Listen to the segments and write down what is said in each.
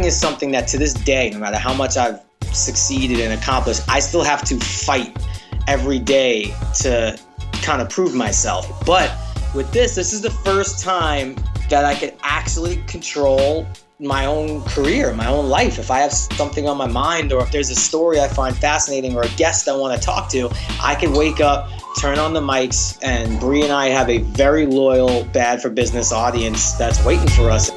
acting is something that to this day, no matter how much I've succeeded and accomplished, I still have to fight every day to kind of prove myself. But with this is the first time that I could actually control my own career, my own life. If I have something on my mind, or if there's a story I find fascinating or a guest I want to talk to, I can wake up, turn on the mics, and Bree and I have a very loyal Bad for Business audience that's waiting for us.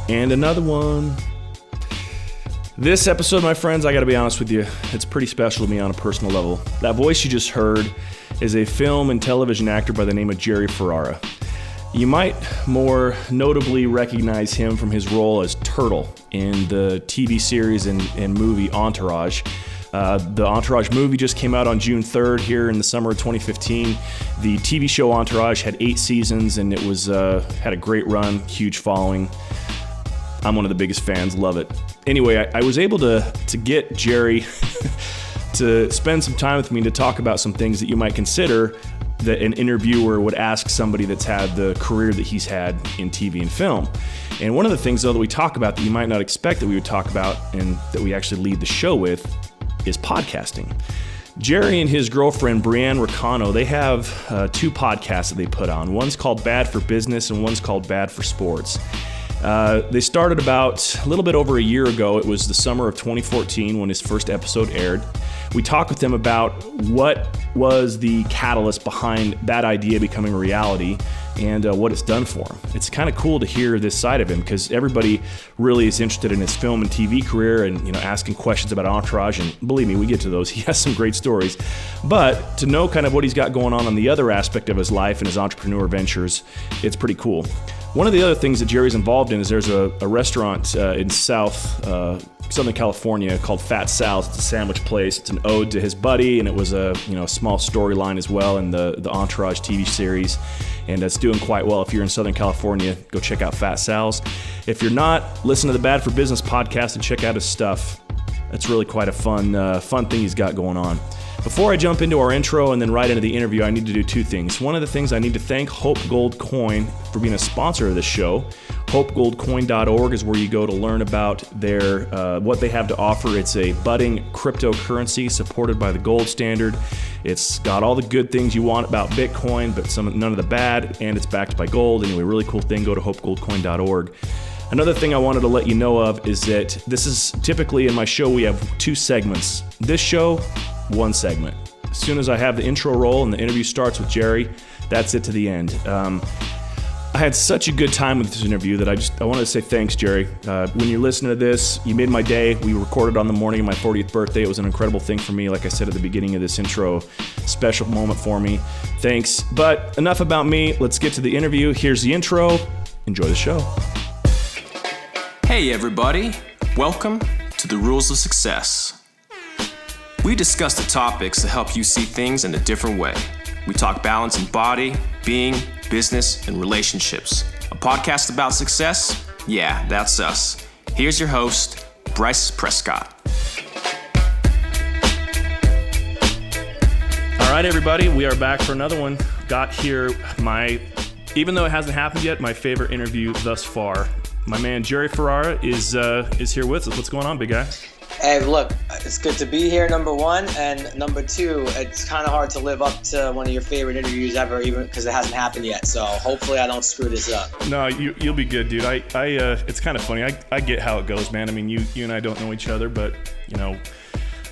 And another one. This episode, my friends, I gotta be honest with you, it's pretty special to me on a personal level. That voice you just heard is a film and television actor by the name of Jerry Ferrara. You might more notably recognize him from his role as Turtle in the TV series and movie Entourage. The Entourage movie just came out on June 3rd here in the summer of 2015. The TV show Entourage had 8 seasons and it was had a great run, huge following. I'm one of the biggest fans, love it. Anyway, I was able to get Jerry to spend some time with me to talk about some things that you might consider that an interviewer would ask somebody that's had the career that he's had in TV and film. And one of the things, though, that we talk about that you might not expect that we would talk about and that we actually lead the show with is podcasting. Jerry and his girlfriend, Brianne Ricano, they have 2 podcasts that they put on. One's called Bad for Business and one's called Bad for Sports. They started about a little bit over a year ago. It was the summer of 2014 when his first episode aired. We talked with them about what was the catalyst behind that idea becoming a reality and what it's done for him. It's kind of cool to hear this side of him because everybody really is interested in his film and TV career and asking questions about Entourage. And believe me, we get to those. He has some great stories. But to know kind of what he's got going on the other aspect of his life and his entrepreneur ventures, it's pretty cool. One of the other things that Jerry's involved in is there's a restaurant in Southern California called Fat Sals. It's a sandwich place. It's an ode to his buddy, and it was a small storyline as well in the Entourage TV series, and it's doing quite well. If you're in Southern California, go check out Fat Sals. If you're not, listen to the Bad for Business podcast and check out his stuff. That's really quite a fun thing he's got going on. Before I jump into our intro and then right into the interview, I need to do 2 things. One of the things I need to thank Hope Gold Coin for being a sponsor of this show. HopeGoldCoin.org is where you go to learn about their what they have to offer. It's a budding cryptocurrency supported by the gold standard. It's got all the good things you want about Bitcoin, but none of the bad, and it's backed by gold. Anyway, really cool thing. Go to HopeGoldCoin.org. Another thing I wanted to let you know of is that this is typically in my show, we have 2 segments. This show, 1 segment. As soon as I have the intro roll and the interview starts with Jerry, that's it to the end. I had such a good time with this interview that I wanted to say thanks, Jerry. When you're listening to this, you made my day. We recorded on the morning of my 40th birthday. It was an incredible thing for me. Like I said at the beginning of this intro, special moment for me. Thanks. But enough about me. Let's get to the interview. Here's the intro. Enjoy the show. Hey everybody, welcome to The Rules of Success. We discuss the topics that help you see things in a different way. We talk balance in body, being, business, and relationships. A podcast about success? Yeah, that's us. Here's your host, Bryce Prescott. All right, everybody, we are back for another one. Got here even though it hasn't happened yet, my favorite interview thus far. My man Jerry Ferrara is here with us. What's going on, big guy? Hey, look, it's good to be here, number 1. And number 2, it's kind of hard to live up to one of your favorite interviews ever, even because it hasn't happened yet. So hopefully I don't screw this up. No, you'll be good, dude. It's kind of funny. I get how it goes, man. I mean, you and I don't know each other, but,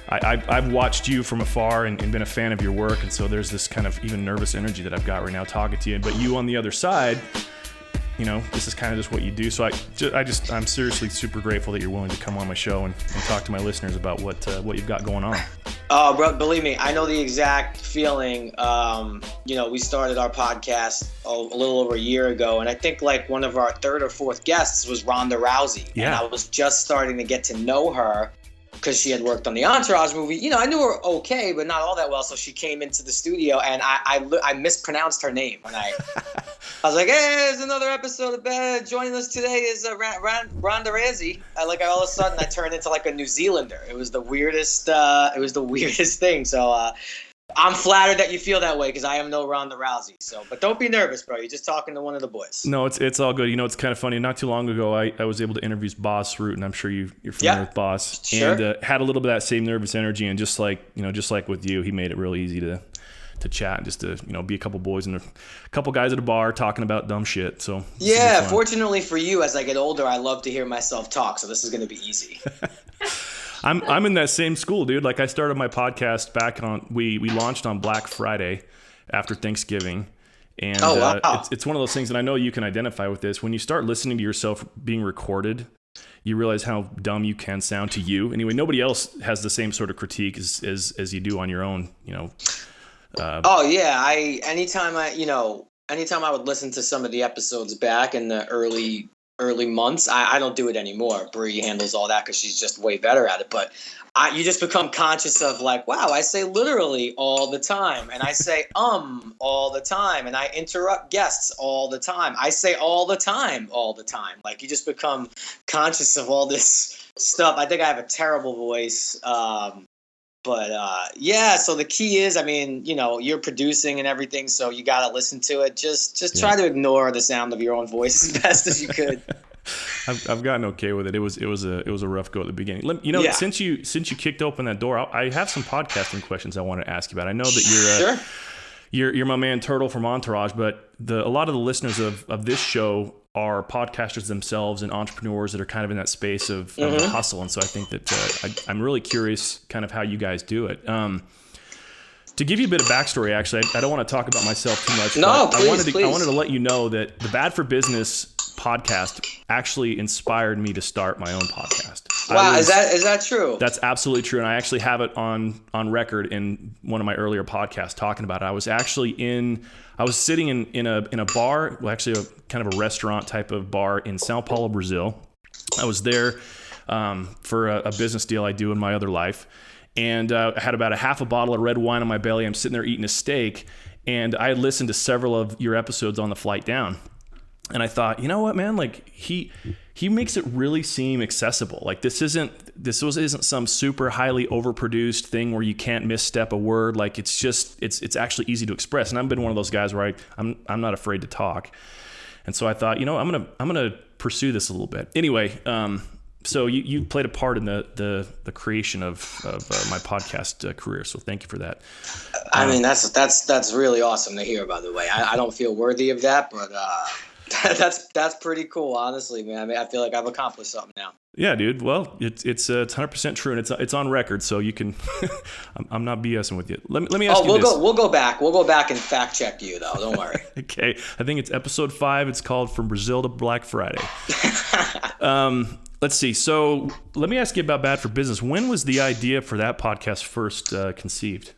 I've watched you from afar and been a fan of your work. And so there's this kind of even nervous energy that I've got right now talking to you. But you on the other side, this is kind of just what you do. So I'm seriously super grateful that you're willing to come on my show and talk to my listeners about what you've got going on. Oh, bro, believe me, I know the exact feeling. We started our podcast a little over a year ago, and I think like one of our 3rd or 4th guests was Ronda Rousey. Yeah. And I was just starting to get to know her because she had worked on the Entourage movie. I knew her okay, but not all that well. So she came into the studio, and I mispronounced her name. And I was like, hey, there's another episode of Bad. Joining us today is Ronda Rousey. All of a sudden, I turned into like a New Zealander. It was the weirdest thing. So I'm flattered that you feel that way because I am no Ronda Rousey. So, but don't be nervous, bro. You're just talking to one of the boys. No, it's all good. You know, it's kind of funny. Not too long ago, I was able to interview Boss Root, and I'm sure you're familiar with Boss. Sure. And had a little bit of that same nervous energy, and just like with you, he made it really easy to chat, just to be a couple boys and a couple guys at a bar talking about dumb shit. So yeah, fortunately for you, as I get older, I love to hear myself talk. So this is going to be easy. I'm in that same school, dude. Like I started my podcast back on we launched on Black Friday after Thanksgiving. And it's one of those things, and I know you can identify with this. When you start listening to yourself being recorded, you realize how dumb you can sound to you. Anyway, nobody else has the same sort of critique as you do on your own, anytime I would listen to some of the episodes back in the early months, I don't do it anymore. Bree handles all that because she's just way better at it. But you just become conscious of like, wow, I say literally all the time, and I say all the time, and I interrupt guests all the time. I say all the time. Like you just become conscious of all this stuff. I think I have a terrible voice. So the key is, you're producing and everything, so you got to listen to it. Just try to ignore the sound of your own voice as best as you could. I've gotten okay with it. It was a rough go at the beginning. Since you kicked open that door, I have some podcasting questions I want to ask you about. I know that you're my man Turtle from Entourage, but a lot of the listeners of this show are podcasters themselves and entrepreneurs that are kind of in that space of the hustle. And so I think that I'm really curious kind of how you guys do it. To give you a bit of backstory, actually, I don't want to talk about myself too much. No, please, I wanted to let you know that the Bad for Business podcast actually inspired me to start my own podcast. Wow, is that true? That's absolutely true, and I actually have it on record in one of my earlier podcasts talking about it. I was sitting in a bar, well, actually a kind of a restaurant type of bar in Sao Paulo, Brazil. I was there for a business deal I do in my other life, and I had about a half a bottle of red wine on my belly. I'm sitting there eating a steak, and I had listened to several of your episodes on the flight down. And I thought, you know what, man? Like he makes it really seem accessible. Like this isn't some super highly overproduced thing where you can't misstep a word. Like it's actually easy to express. And I've been one of those guys where I'm not afraid to talk. And so I thought, I'm gonna pursue this a little bit. Anyway, so you played a part in the creation of my podcast career. So thank you for that. That's really awesome to hear. By the way, I don't feel worthy of that, but. That's pretty cool, honestly, man. I feel like I've accomplished something now. Yeah, dude. Well, it's 100% true, and it's on record, so you can. I'm not BSing with you. Let me ask you this. We'll go back and fact check you, though. Don't worry. Okay, I think it's episode 5. It's called From Brazil to Black Friday. Let's see. So let me ask you about Bad for Business. When was the idea for that podcast first conceived?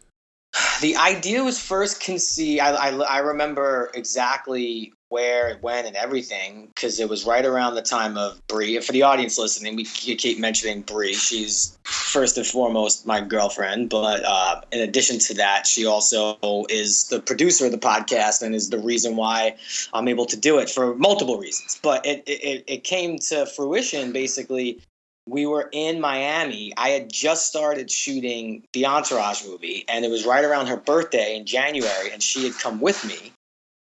The idea was first conceived. I remember exactly where, when, and everything, because it was right around the time of Bree. And for the audience listening, we keep mentioning Bree. She's first and foremost my girlfriend, but in addition to that, she also is the producer of the podcast and is the reason why I'm able to do it for multiple reasons. But it came to fruition, basically. We were in Miami. I had just started shooting the Entourage movie, and it was right around her birthday in January, and she had come with me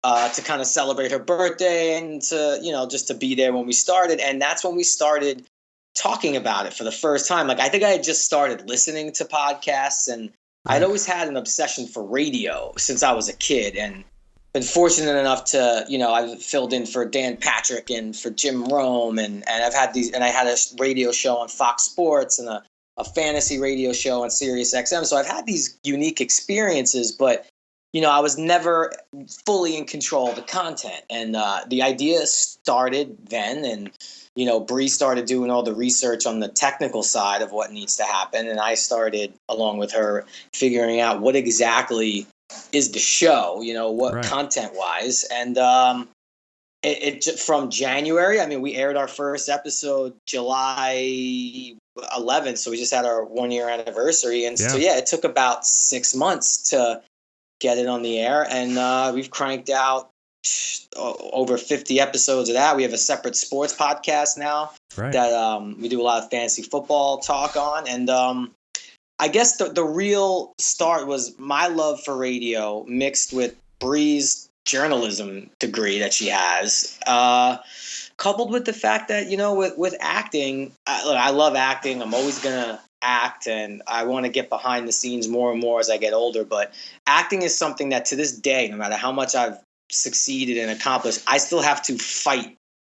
to kind of celebrate her birthday and to, just to be there when we started. And that's when we started talking about it for the first time. Like, I think I had just started listening to podcasts, and I'd always had an obsession for radio since I was a kid, and been fortunate enough to, I've filled in for Dan Patrick and for Jim Rome, and I've had and I had a radio show on Fox Sports and a fantasy radio show on Sirius XM. So I've had these unique experiences, but, I was never fully in control of the content. And the idea started then, and, Bree started doing all the research on the technical side of what needs to happen. And I started, along with her, figuring out what exactly is the show, content wise. And it from January, we aired our first episode July 11th, so we just had our 1 year anniversary. And so it took about 6 months to get it on the air, and we've cranked out over 50 episodes of that. We have a separate sports podcast now that we do a lot of fantasy football talk on, and I guess the real start was my love for radio mixed with Bree's journalism degree that she has, coupled with the fact that, with acting, I love acting. I'm always going to act, and I want to get behind the scenes more and more as I get older. But acting is something that to this day, no matter how much I've succeeded and accomplished, I still have to fight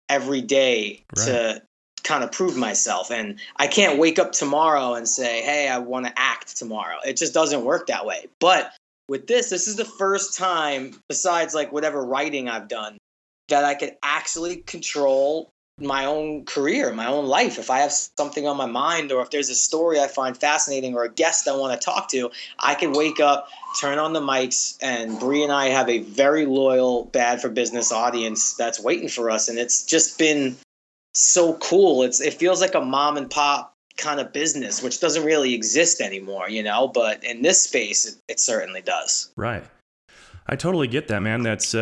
every day to kind of prove myself. And I can't wake up tomorrow and say, hey, I want to act tomorrow. It just doesn't work that way. But with this is the first time, besides like whatever writing I've done, that I could actually control my own career, my own life. If I have something on my mind, or if there's a story I find fascinating or a guest I want to talk to, I can wake up, turn on the mics, and Bree and I have a very loyal Bad for Business audience that's waiting for us. And it's just been so cool. It feels like a mom and pop kind of business, which doesn't really exist anymore, but in this space, it certainly does. Right. I totally get that, man. That's,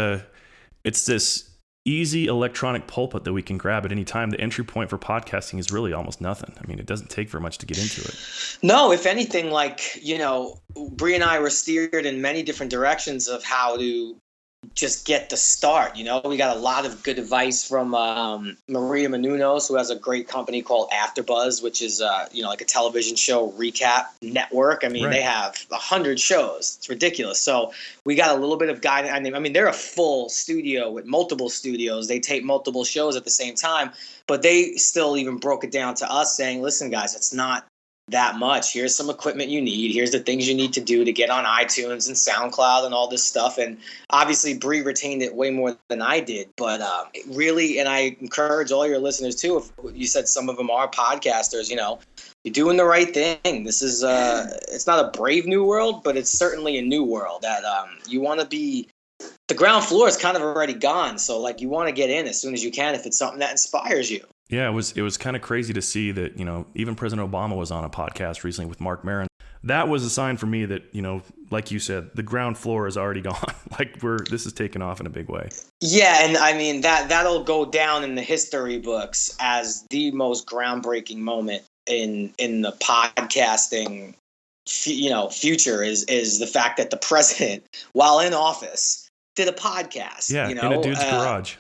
it's this easy electronic pulpit that we can grab at any time. The entry point for podcasting is really almost nothing. I mean, it doesn't take very much to get into it. No, if anything, Bree and I were steered in many different directions of how to just get the start. We got a lot of good advice from Maria Menounos, who has a great company called AfterBuzz, which is like a television show recap network. I mean, They have 100 shows. It's ridiculous. So we got a little bit of guidance. I mean, they're a full studio with multiple studios. They tape multiple shows at the same time, but they still even broke it down to us saying, listen, guys, it's not that much. Here's some equipment you need. Here's the things you need to do to get on iTunes and SoundCloud and all this stuff. And obviously Bree retained it way more than I did, but really, and I encourage all your listeners too, if you said some of them are podcasters, you're doing the right thing. This is, it's not a brave new world, but it's certainly a new world that you want to be. The ground floor is kind of already gone. So you want to get in as soon as you can if it's something that inspires you. Yeah, it was kind of crazy to see that, even President Obama was on a podcast recently with Mark Maron. That was a sign for me that, like you said, the ground floor is already gone. This is taking off in a big way. Yeah, and I mean that'll go down in the history books as the most groundbreaking moment in the podcasting future is the fact that the president, while in office, did a podcast. Yeah, in a dude's garage.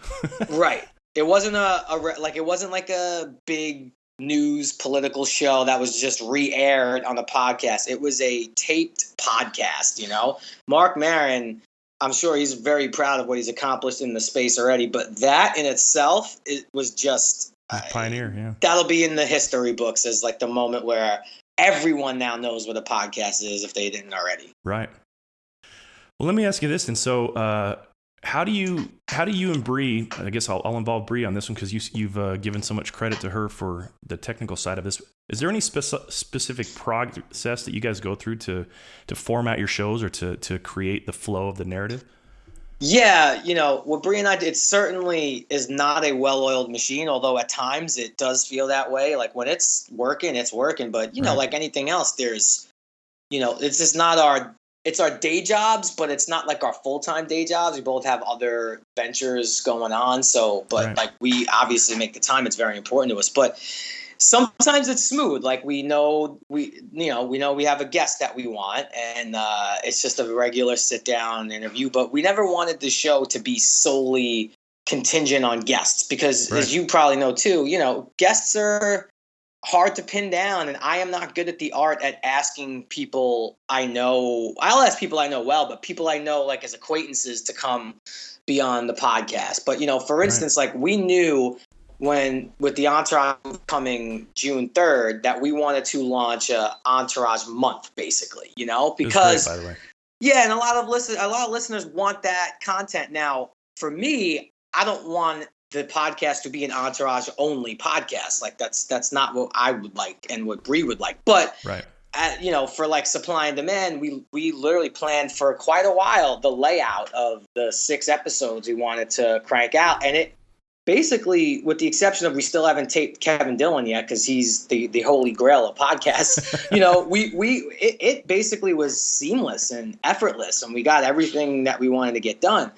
Right. It wasn't it wasn't like a big news political show that was just re-aired on the podcast. It was a taped podcast, Mark Maron, I'm sure he's very proud of what he's accomplished in the space already, but that in itself, it was just pioneer, yeah. That'll be in the history books as the moment where everyone now knows what a podcast is if they didn't already. Right. Well, let me ask you this then. So, how do you and Bree, I guess I'll involve Bree on this one because you've given so much credit to her for the technical side of this. Is there any specific process that you guys go through to format your shows or to create the flow of the narrative? Yeah, what Bree and I did certainly is not a well-oiled machine, although at times it does feel that way. When it's working, but like anything else, there's, it's just not it's our day jobs, but it's not like our full-time day jobs. We both have other ventures going on. So, but we obviously make the time. It's very important to us, but sometimes it's smooth. We know we have a guest that we want, and it's just a regular sit-down interview. But we never wanted the show to be solely contingent on guests because, as you probably know too, guests are hard to pin down, and I am not good at the art at asking people I know. I'll ask people I know well, but people I know as acquaintances to come be on the podcast. But for instance, we knew when with the Entourage coming June 3rd that we wanted to launch a Entourage month, basically. Because great, by the way. Yeah, and a lot of listeners want that content. Now, for me, I don't want the podcast to be an Entourage only podcast. That's not what I would like and what Bree would like. But for supply and demand, we literally planned for quite a while the layout of the 6 episodes we wanted to crank out, and basically, with the exception of we still haven't taped Kevin Dillon yet because he's the holy grail of podcasts. It basically was seamless and effortless, and we got everything that we wanted to get done.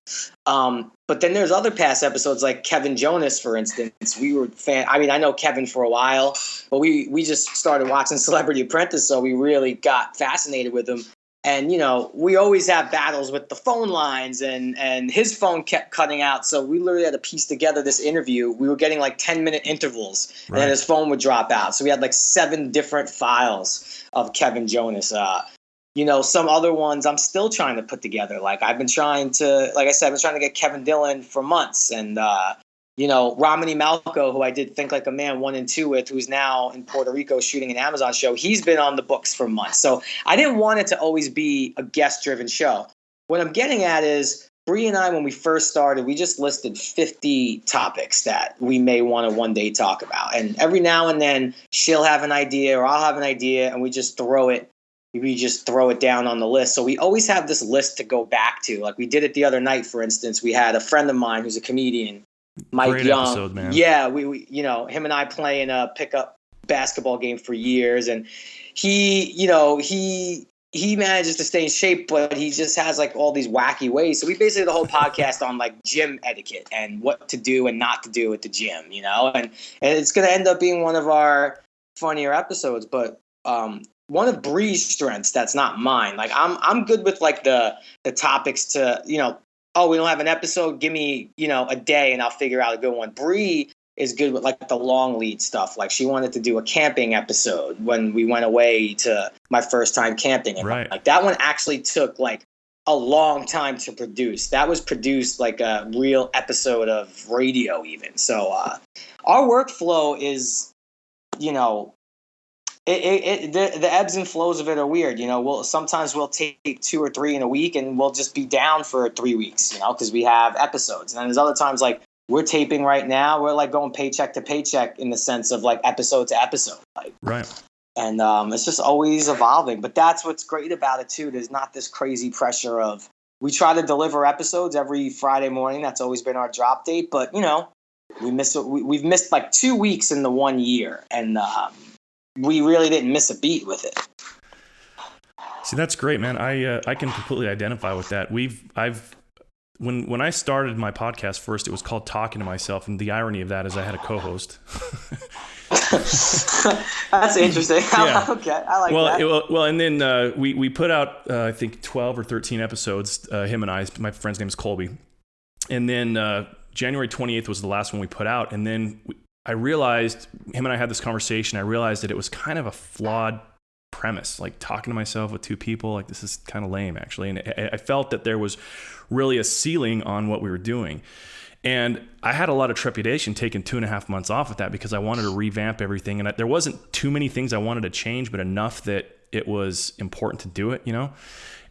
But then there's other past episodes like Kevin Jonas, for instance. We were I know Kevin for a while, but we just started watching Celebrity Apprentice, so we really got fascinated with him. And, we always have battles with the phone lines, and his phone kept cutting out. So we literally had to piece together this interview. We were getting like 10-minute intervals, and then his phone would drop out. So we had like 7 different files of Kevin Jonas. Some other ones I'm still trying to put together. Like I've been trying to get Kevin Dillon for months. And, Romany Malco, who I did Think Like a Man 1 and 2 with, who's now in Puerto Rico shooting an Amazon show, he's been on the books for months. So I didn't want it to always be a guest-driven show. What I'm getting at is, Bree and I, when we first started, we just listed 50 topics that we may want to one day talk about. And every now and then, she'll have an idea or I'll have an idea, and we just throw it down on the list. So we always have this list to go back to. Like we did it the other night, for instance. We had a friend of mine who's a comedian, Mike Great Young. episode, man. Yeah, we him and I play in a pickup basketball game for years, and he manages to stay in shape, but he just has like all these wacky ways. So we basically did the whole podcast on like gym etiquette and what to do and not to do at the gym, and it's going to end up being one of our funnier episodes. But one of Bree's strengths that's not mine. Like I'm good with like the topics to, we don't have an episode, give me, a day and I'll figure out a good one. Bree is good with like the long lead stuff. Like she wanted to do a camping episode when we went away to my first time camping. And like that one actually took like a long time to produce. That was produced like a real episode of radio even. So our workflow is, the ebbs and flows of it are weird. Sometimes we'll take 2 or 3 in a week and we'll just be down for 3 weeks, because we have episodes. And then there's other times like we're taping right now. We're like going paycheck to paycheck in the sense of like episode to episode. Right. And it's just always evolving. But that's what's great about it too. There's not this crazy pressure of, we try to deliver episodes every Friday morning. That's always been our drop date. But, we've missed like 2 weeks in the 1 year. And, we really didn't miss a beat with it. See, that's great, man. I can completely identify with that. When I started my podcast first, it was called Talking to Myself, and the irony of that is I had a co-host. That's interesting. Yeah. Okay, I like that. Well, and then we put out I think 12 or 13 episodes. Him and I. My friend's name is Colby, and then January 28th was the last one we put out, and then I realized, him and I had this conversation, I realized that it was kind of a flawed premise, like talking to myself with 2 people, like this is kind of lame actually. And I felt that there was really a ceiling on what we were doing. And I had a lot of trepidation taking 2.5 months off with that because I wanted to revamp everything. And there wasn't too many things I wanted to change, but enough that it was important to do it,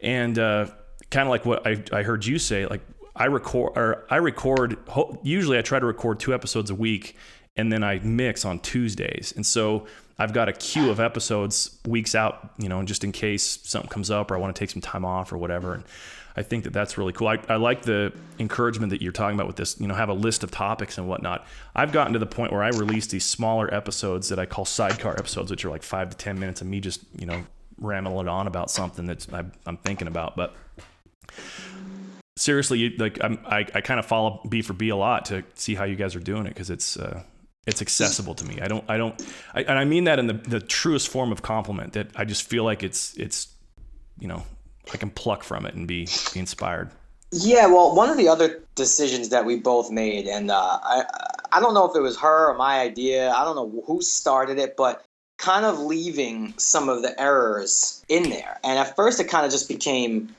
And kind of like what I heard you say, like usually I try to record 2 episodes a week, and then I mix on Tuesdays. And so I've got a queue of episodes weeks out, just in case something comes up or I want to take some time off or whatever. And I think that that's really cool. I like the encouragement that you're talking about with this, have a list of topics and whatnot. I've gotten to the point where I release these smaller episodes that I call sidecar episodes, which are like 5 to 10 minutes of me just, rambling on about something that I'm thinking about. But seriously, I kind of follow B for B a lot to see how you guys are doing it, because it's accessible to me. And I mean that in the truest form of compliment, that I just feel like it's I can pluck from it and be inspired. Yeah, well, one of the other decisions that we both made, and I don't know if it was her or my idea, I don't know who started it, but kind of leaving some of the errors in there. And at first it kind of just became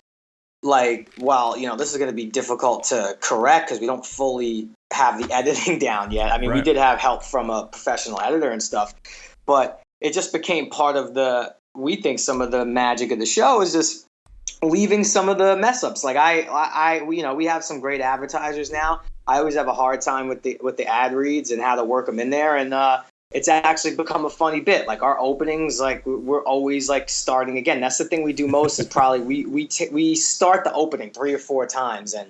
like, well, this is going to be difficult to correct because we don't fully have the editing down yet. I mean, We did have help from a professional editor and stuff, but it just became part of we think some of the magic of the show is just leaving some of the mess ups. Like we have some great advertisers now. I always have a hard time with the ad reads and how to work them in there. And it's actually become a funny bit. Like our openings, like we're always like starting again. That's the thing we do most is probably we start the opening 3 or 4 times, and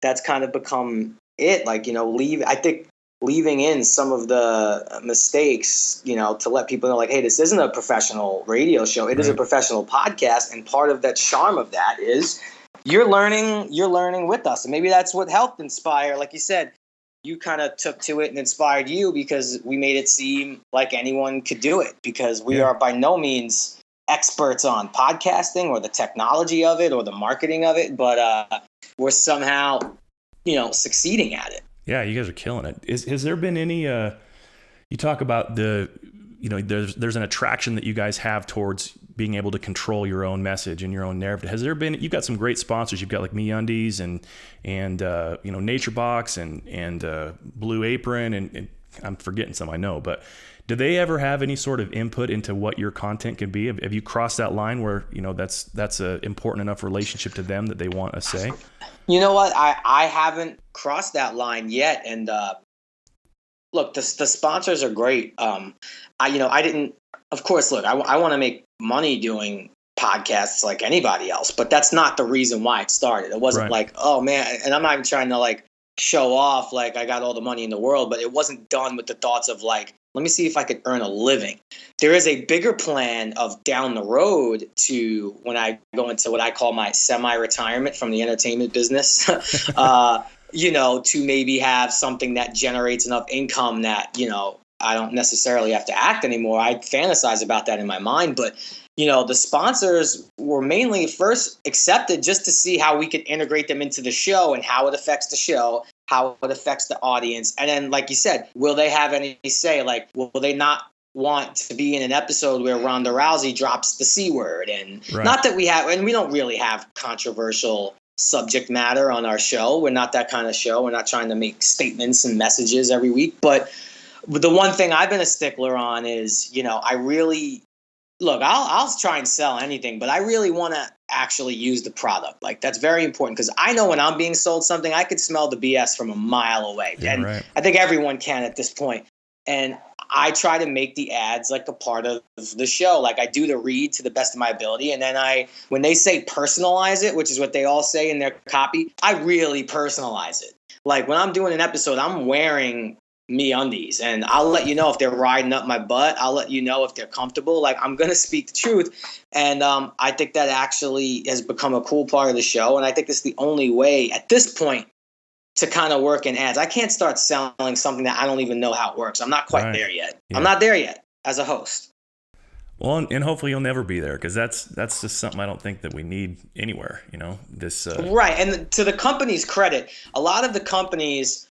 that's kind of become it. Like, leave. I think leaving in some of the mistakes, to let people know, like, hey, this isn't a professional radio show. It is a professional podcast. And part of that charm of that is you're learning with us. And maybe that's what helped inspire, like you said, you kind of took to it and inspired you because we made it seem like anyone could do it, because we are by no means experts on podcasting or the technology of it or the marketing of it, but we're somehow, succeeding at it. Yeah, you guys are killing it. Has there been any, you talk about there's an attraction that you guys have towards being able to control your own message and your own narrative. Has there been, you've got some great sponsors. You've got like MeUndies and Nature Box and Blue Apron and I'm forgetting some, I know, but do they ever have any sort of input into what your content can be? Have you crossed that line where, that's a important enough relationship to them that they want a say? You know what? I haven't crossed that line yet. And look, the sponsors are great. I didn't, of course, look, I want to make money doing podcasts like anybody else, but that's not the reason why it started. It wasn't like, oh man, and I'm not even trying to like show off like I got all the money in the world, but it wasn't done with the thoughts of like, let me see if I could earn a living. There is a bigger plan of down the road to when I go into what I call my semi-retirement from the entertainment business, to maybe have something that generates enough income that, I don't necessarily have to act anymore. I fantasize about that in my mind, but the sponsors were mainly first accepted just to see how we could integrate them into the show and how it affects the show, how it affects the audience. And then, like you said, will they have any say? Like, will they not want to be in an episode where Ronda Rousey drops the C word? And not that we have, and we don't really have controversial subject matter on our show. We're not that kind of show. We're not trying to make statements and messages every week. But the one thing I've been a stickler on is, I really, look, I'll try and sell anything, but I really want to actually use the product. Like, that's very important because I know when I'm being sold something, I could smell the BS from a mile away. And I think everyone can at this point. And I try to make the ads like a part of the show. Like, I do the read to the best of my ability. And then when they say personalize it, which is what they all say in their copy, I really personalize it. Like, when I'm doing an episode, I'm wearing MeUndies, and I'll let you know if they're riding up my butt. I'll let you know if they're comfortable. Like, I'm gonna speak the truth, and I think that actually has become a cool part of the show. And I think it's the only way at this point to kind of work in ads. I can't start selling something that I don't even know how it works. I'm not quite there yet. Yeah. I'm not there yet as a host. Well, and hopefully you'll never be there, because that's just something I don't think that we need anywhere. This right. And to the company's credit, a lot of the companies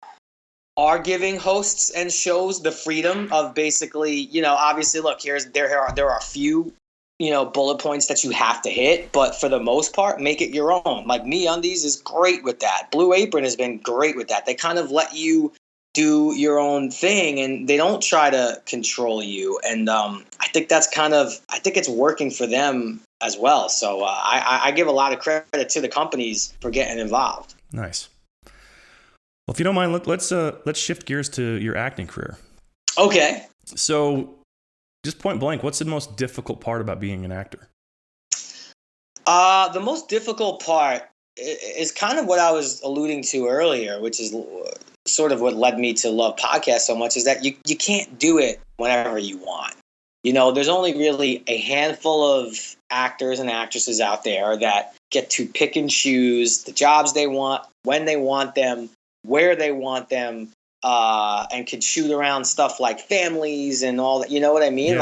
are giving hosts and shows the freedom of basically, obviously, look, there are a few, bullet points that you have to hit, but for the most part, make it your own. Like, MeUndies is great with that. Blue Apron has been great with that. They kind of let you do your own thing, and they don't try to control you. And I think I think it's working for them as well. So I give a lot of credit to the companies for getting involved. Nice. Well, if you don't mind, let's shift gears to your acting career. Okay. So, just point blank, what's the most difficult part about being an actor? The most difficult part is kind of what I was alluding to earlier, which is sort of what led me to love podcasts so much, is that you can't do it whenever you want. There's only really a handful of actors and actresses out there that get to pick and choose the jobs they want, when they want them, where they want them, and could shoot around stuff like families and all that. You know what I mean?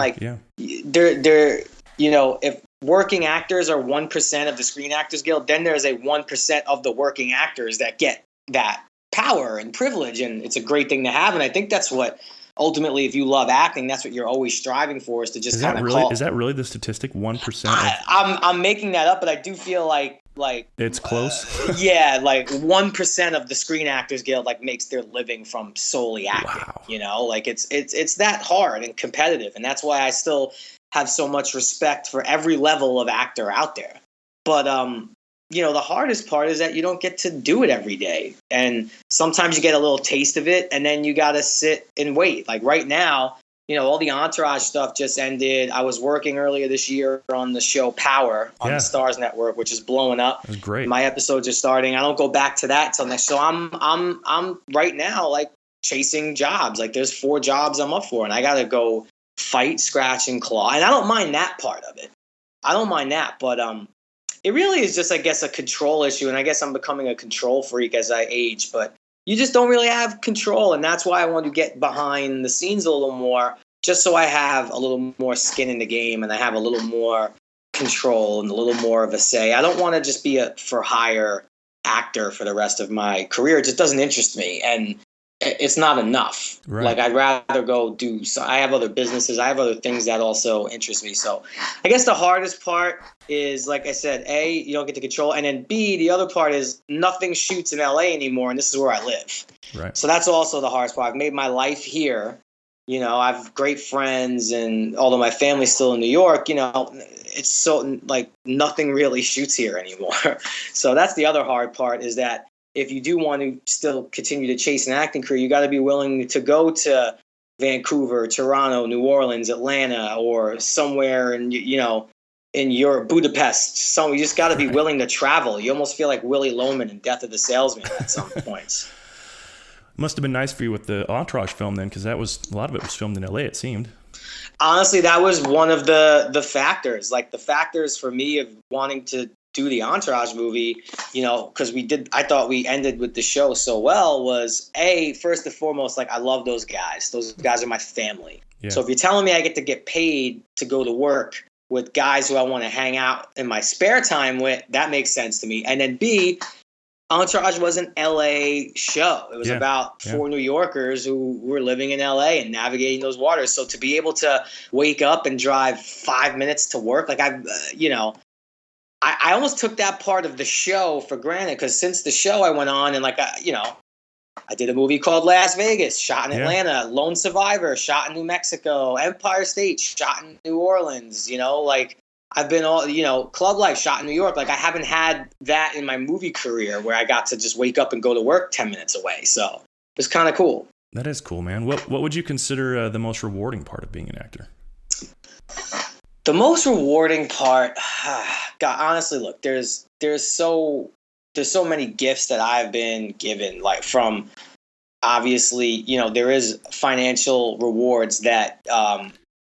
They're if working actors are 1% of the Screen Actors Guild, then there's a 1% of the working actors that get that power and privilege, and it's a great thing to have. And I think that's what ultimately, if you love acting, that's what you're always striving for, is to just kind of Is that really the statistic? 1%? I'm making that up, but I do feel like it's close. Like 1% of the Screen Actors Guild makes their living from solely acting. Wow. It's that hard and competitive, and that's why I still have so much respect for every level of actor out there. But the hardest part is that you don't get to do it every day, and sometimes you get a little taste of it, and then you got to sit and wait. Like right now, all the Entourage stuff just ended. I was working earlier this year on the show Power on the Starz network, which is blowing up. That's great. My episodes are starting. I don't go back to that till next. So I'm right now chasing jobs. Like there's 4 jobs I'm up for, and I got to go fight, scratch, and claw. And I don't mind that part of it. I don't mind that, but it really is just, I guess, a control issue. And I guess I'm becoming a control freak as I age, but you just don't really have control. And that's why I want to get behind the scenes a little more, just so I have a little more skin in the game and I have a little more control and a little more of a say. I don't want to just be a for hire actor for the rest of my career. It just doesn't interest me. And it's not enough. Right. Like I'd rather go do, so I have other businesses. I have other things that also interest me. So I guess the hardest part is, like I said, A, you don't get to control. And then B, the other part is nothing shoots in LA anymore. And this is where I live. Right. So that's also the hardest part. I've made my life here. You know, I have great friends, and although my family's still in New York, you know, it's so like nothing really shoots here anymore. So that's the other hard part, is that if you do want to still continue to chase an acting career, you got to be willing to go to Vancouver, Toronto, New Orleans, Atlanta, or somewhere in, you know, in Europe, Budapest. So you just got to be willing to travel. You almost feel like Willy Loman in Death of the Salesman at some points. Must have been nice for you with the Entourage film then, because a lot of it was filmed in LA, it seemed. Honestly, that was one of the factors. Like the factors for me of wanting to do the Entourage movie, you know, because I thought we ended with the show so well, was first and foremost, like I love those guys. Those guys are my family. Yeah. So if you're telling me I get paid to go to work with guys who I want to hang out in my spare time with, that makes sense to me. And then B, Entourage was an LA show. It was about 4 New Yorkers who were living in LA and navigating those waters. So to be able to wake up and drive 5 minutes to work, like I almost took that part of the show for granted, because since the show I went on and I did a movie called Las Vegas, shot in Atlanta, Lone Survivor, shot in New Mexico, Empire State, shot in New Orleans, you know, like I've been all, you know, Club Life, shot in New York. Like I haven't had that in my movie career where I got to just wake up and go to work 10 minutes away. So it was kind of cool. That is cool, man. What would you consider the most rewarding part of being an actor? The most rewarding part, God, honestly, look, there's so many gifts that I've been given, like from obviously, you know, there is financial rewards that,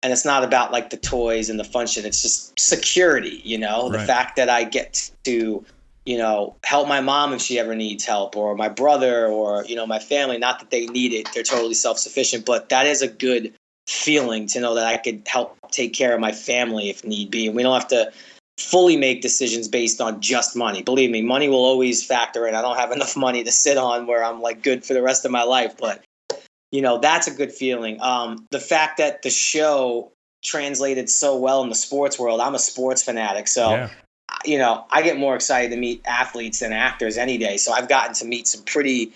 and it's not about like the toys and the fun shit. It's just security, you know, the fact that I get to, you know, help my mom if she ever needs help, or my brother, or, you know, my family, not that they need it. They're totally self-sufficient, but that is a good feeling to know that I could help take care of my family if need be. And we don't have to fully make decisions based on just money. Believe me, money will always factor in. I don't have enough money to sit on where I'm like good for the rest of my life, but you know, that's a good feeling. The fact that the show translated so well in the sports world, I'm a sports fanatic. So, you know, I get more excited to meet athletes than actors any day. So I've gotten to meet some pretty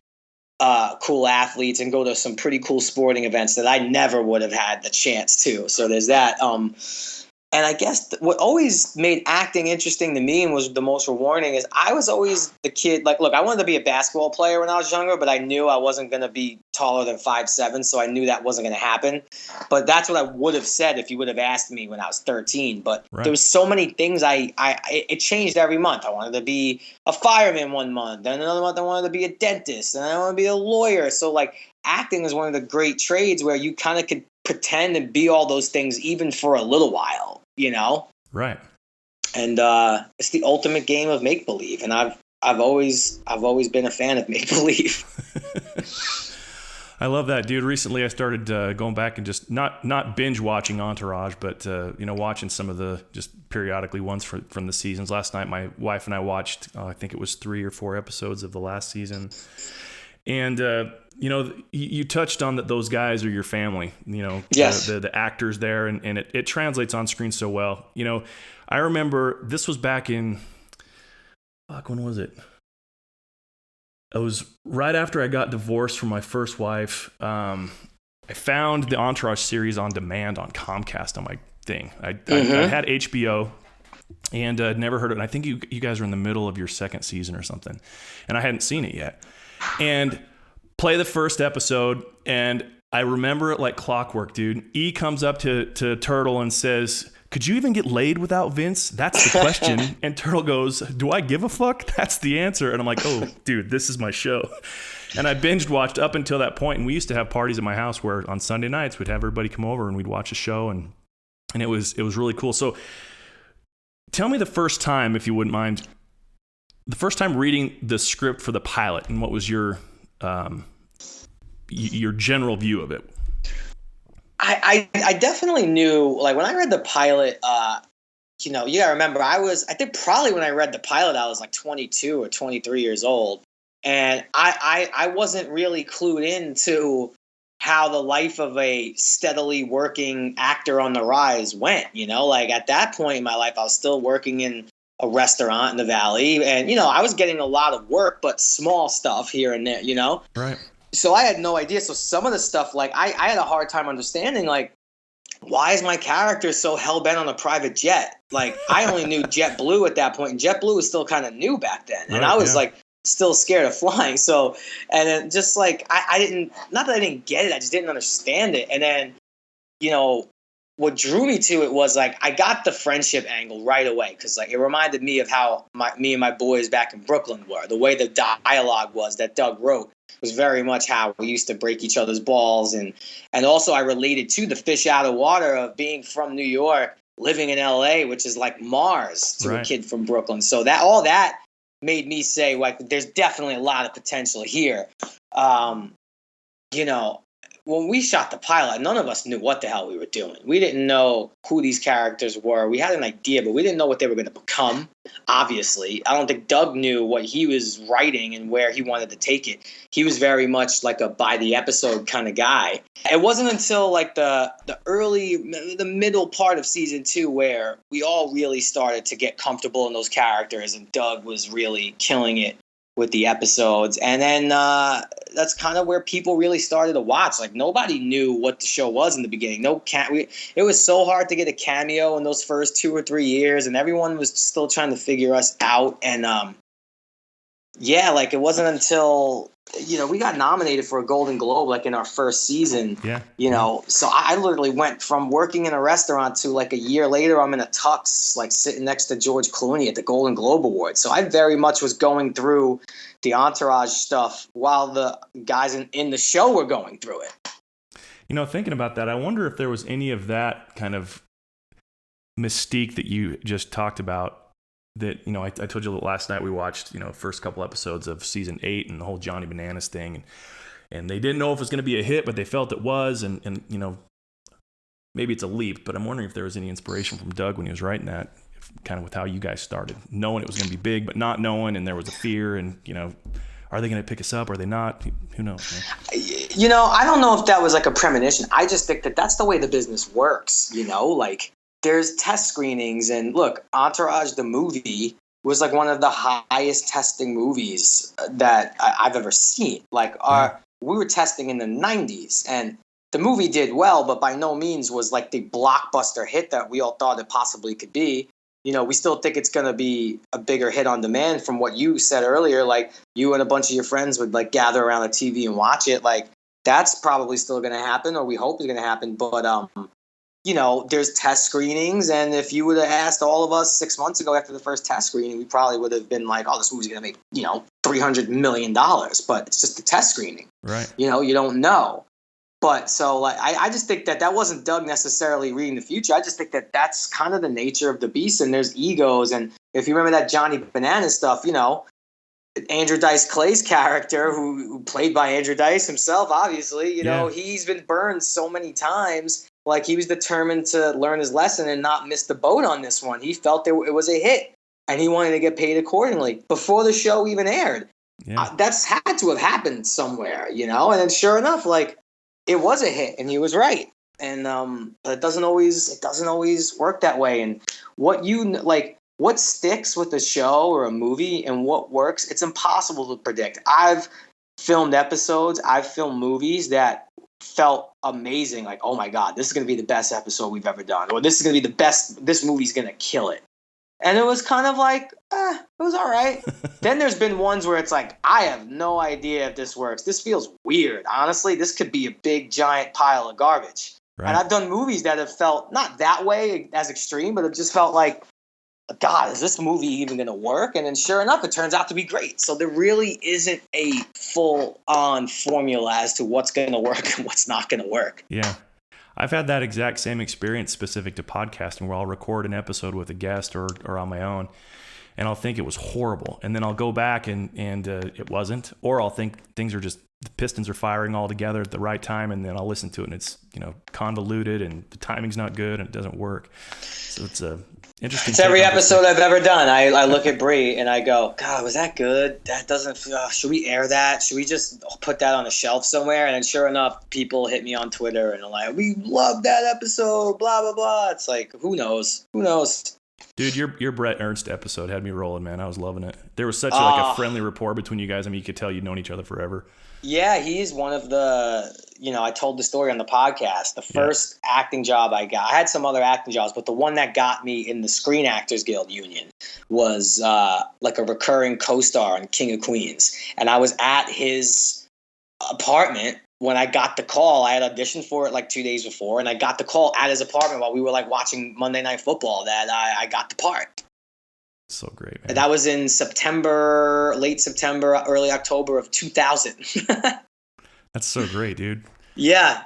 cool athletes and go to some pretty cool sporting events that I never would have had the chance to. So there's that. And I guess what always made acting interesting to me and was the most rewarding is I was always the kid. Like, look, I wanted to be a basketball player when I was younger, but I knew I wasn't going to be taller than 5'7", so I knew that wasn't going to happen. But that's what I would have said if you would have asked me when I was 13. But there was so many things it changed every month. I wanted to be a fireman one month, then another month I wanted to be a dentist, and I wanted to be a lawyer. So like acting is one of the great trades where you kind of could pretend and be all those things even for a little while, you know? Right. And it's the ultimate game of make-believe. And I've always been a fan of make-believe. I love that, dude. Recently I started going back and just not binge watching Entourage, but you know, watching some of the just periodically ones from the seasons. Last night my wife and I watched I think it was 3 or 4 episodes of the last season. And you know, you touched on that those guys are your family, you know, the actors there, and it translates on screen so well. You know, I remember this was back in, when was it? It was right after I got divorced from my first wife. I found the Entourage series on demand on Comcast on my thing. I had HBO and never heard of it. And I think you guys were in the middle of your second season or something, and I hadn't seen it yet. And play the first episode, and I remember it like clockwork, dude. E comes up to Turtle and says, could you even get laid without Vince? That's the question. And Turtle goes, do I give a fuck? That's the answer. And I'm like, oh, dude, this is my show. And I binge watched up until that point. And we used to have parties at my house where on Sunday nights we'd have everybody come over and we'd watch a show. And it was really cool. So tell me the first time, if you wouldn't mind, the first time reading the script for the pilot, and what was your general view of it? I definitely knew, like, when I read the pilot, you gotta remember, I think probably when I read the pilot, I was like 22 or 23 years old. And I wasn't really clued into how the life of a steadily working actor on the rise went, like at that point in my life, I was still working in a restaurant in the Valley. And, I was getting a lot of work, but small stuff here and there, Right. So I had no idea. So some of the stuff, like, I had a hard time understanding, like, why is my character so hell-bent on a private jet? Like, I only knew JetBlue at that point, and JetBlue was still kind of new back then. And I was, like, still scared of flying. So, and then just, like, I didn't, not that I didn't get it, I just didn't understand it. And then, what drew me to it was, like, I got the friendship angle right away, because, like, it reminded me of how me and my boys back in Brooklyn were. The way the dialogue was that Doug wrote was very much how we used to break each other's balls. And also I related to the fish out of water of being from New York, living in LA, which is like Mars to a kid from Brooklyn. So all that made me say, like, there's definitely a lot of potential here. When we shot the pilot, none of us knew what the hell we were doing. We didn't know who these characters were. We had an idea, but we didn't know what they were going to become, obviously. I don't think Doug knew what he was writing and where he wanted to take it. He was very much like a by-the-episode kind of guy. It wasn't until, like, the middle part of season 2 where we all really started to get comfortable in those characters, and Doug was really killing it with the episodes. And then that's kind of where people really started to watch. Like, nobody knew what the show was in the beginning. It was so hard to get a cameo in those first 2 or 3 years, and everyone was still trying to figure us out. And it wasn't until we got nominated for a Golden Globe, like, in our first season. So I literally went from working in a restaurant to, like, a year later, I'm in a tux, like, sitting next to George Clooney at the Golden Globe Awards. So I very much was going through the Entourage stuff while the guys in the show were going through it. Thinking about that, I wonder if there was any of that kind of mystique that you just talked about. That, I told you last night we watched, first couple episodes of season 8 and the whole Johnny Bananas thing. And they didn't know if it was going to be a hit, but they felt it was. And maybe it's a leap, but I'm wondering if there was any inspiration from Doug when he was writing that, kind of with how you guys started, knowing it was going to be big, but not knowing, and there was a fear, and, are they going to pick us up? Are they not? Who knows? Man? I don't know if that was like a premonition. I just think that that's the way the business works, like, there's test screenings, and look, Entourage, the movie, was like one of the highest testing movies that I've ever seen. Like, we were testing in the 90s, and the movie did well, but by no means was like the blockbuster hit that we all thought it possibly could be. We still think it's going to be a bigger hit on demand from what you said earlier. Like, you and a bunch of your friends would, like, gather around the TV and watch it. Like, that's probably still going to happen, or we hope is going to happen. But, there's test screenings, and if you would have asked all of us 6 months ago after the first test screening, we probably would have been like, oh, this movie's going to make, $300 million, but it's just a test screening. Right. You don't know. But so, like, I just think that wasn't Doug necessarily reading the future. I just think that that's kind of the nature of the beast, and there's egos. And if you remember that Johnny Bananas stuff, Andrew Dice Clay's character, who played by Andrew Dice himself, obviously, he's been burned so many times. Like, he was determined to learn his lesson and not miss the boat on this one. He felt it was a hit, and he wanted to get paid accordingly before the show even aired. Yeah. That's had to have happened somewhere, And then sure enough, like, it was a hit, and he was right. And but it doesn't always work that way. And what sticks with a show or a movie and what works, it's impossible to predict. I've filmed episodes, I've filmed movies that felt amazing, like, oh my God, this is going to be the best episode we've ever done, or this is going to be the best, this movie's going to kill it. And it was kind of like, it was all right. Then there's been ones where it's like, I have no idea if this works. This feels weird. Honestly, this could be a big, giant pile of garbage. Right. And I've done movies that have felt not that way as extreme, but it just felt like, God, is this movie even going to work? And then sure enough, it turns out to be great. So there really isn't a full-on formula as to what's going to work and what's not going to work. Yeah. I've had that exact same experience specific to podcasting where I'll record an episode with a guest or on my own, and I'll think it was horrible. And then I'll go back and it wasn't. Or I'll think things are just, the pistons are firing all together at the right time, and then I'll listen to it and it's, convoluted and the timing's not good and it doesn't work. So it's a interesting. It's every episode I've ever done. I look at Brie and I go, God, was that good? That doesn't feel, should we air that? Should we just put that on a shelf somewhere? And then sure enough, people hit me on Twitter and are like, we love that episode, blah, blah, blah. It's like, who knows? Who knows? Dude, your Brett Ernst episode had me rolling, man. I was loving it. There was such a friendly rapport between you guys. I mean, you could tell you'd known each other forever. Yeah, he's one of the, I told the story on the podcast. The first acting job I got, I had some other acting jobs, but the one that got me in the Screen Actors Guild Union was like a recurring co-star on King of Queens. And I was at his apartment when I got the call. I had auditioned for it like 2 days before, and I got the call at his apartment while we were like watching Monday Night Football that I got the part. So great, man. That was in September, late September, early October of 2000. That's so great, dude. Yeah.